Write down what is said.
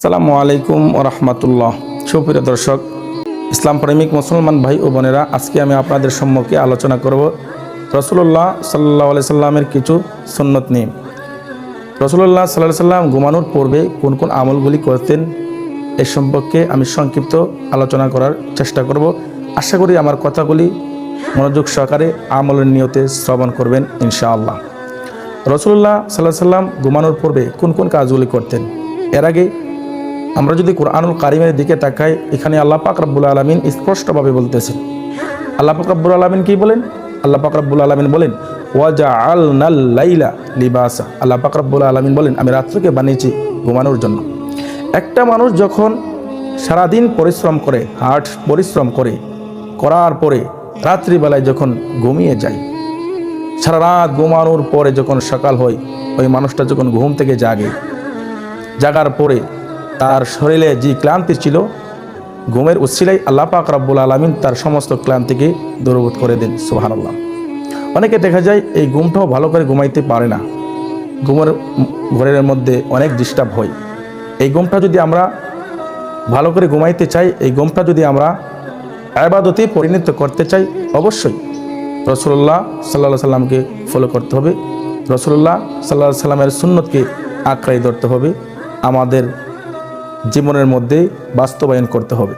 আসসালামু আলাইকুম ওয়া রাহমাতুল্লাহ। সুপ্রিয় দর্শক, ইসলাম প্রেমিক মুসলমান ভাই ও বোনেরা, আজকে আমি আপনাদের সম্মুখে আলোচনা করব রাসূলুল্লাহ সাল্লাল্লাহু আলাইহি সাল্লামের কিছু সুন্নত নিয়ে। রাসূলুল্লাহ সাল্লাল্লাহু আলাইহি সাল্লাম ঘুমানোর পূর্বে কোন কোন আমলগুলি করতেন এ সম্পর্কে আমি সংক্ষিপ্ত আলোচনা করার চেষ্টা করব। আশা করি আমার কথাগুলি মনোযোগ সহকারে আমলের নিয়তে শ্রবণ করবেন ইনশাআল্লাহ। রাসূলুল্লাহ সাল্লাল্লাহু আলাইহি সাল্লাম ঘুমানোর পূর্বে কোন কোন কাজগুলি করতেন, এর আগে আমরা যদি কুরআনুল কারীমের দিকে তাকাই, এখানে আল্লাহ পাক রব্বুল আলামিন স্পষ্টভাবে বলতেছেন। আল্লাহ পাক রব্বুল আলামিন কি বলেন? আল্লাহ পাক রব্বুল আলামিন বলেন, ওয়াজআলনাল লাইলা লিবাসা। আল্লাহ পাক রব্বুল আলামিন বলেন, আমি রাত্রিকে বানিয়েছি ঘুমানোর জন্য। একটা মানুষ যখন সারাদিন পরিশ্রম করে, হার্ড পরিশ্রম করার পরে রাত্রিবেলায় যখন ঘুমিয়ে যায়, সারা রাত ঘুমানোর পরে যখন সকাল হয়, ওই মানুষটা যখন ঘুম থেকে জাগার পরে তার শরীরে যে ক্লান্তি ছিল, ঘুমের উসিলায় আল্লাহ পাক রব্বুল আলামিন তার সমস্ত ক্লান্তিকে দূরীভূত করে দেন। সুবহানাল্লাহ। অনেকে দেখা যায় এই ঘুমটাও ভালো করে ঘুমাইতে পারে না, ঘুমের ঘরের মধ্যে অনেক ডিস্টার্ব হয়। এই ঘুমটা যদি আমরা ভালো করে ঘুমাইতে চাই, এই ঘুমটা যদি আমরা ইবাদতে পরিণত করতে চাই, অবশ্যই রাসূলুল্লাহ সাল্লাল্লাহু আলাইহি সাল্লামকে ফলো করতে হবে। রাসূলুল্লাহ সাল্লাল্লাহু আলাইহি সাল্লামের সুন্নতকে আঁকড়ে ধরতে হবে, আমাদের জীবনের মধ্যে বাস্তবায়ন করতে হবে।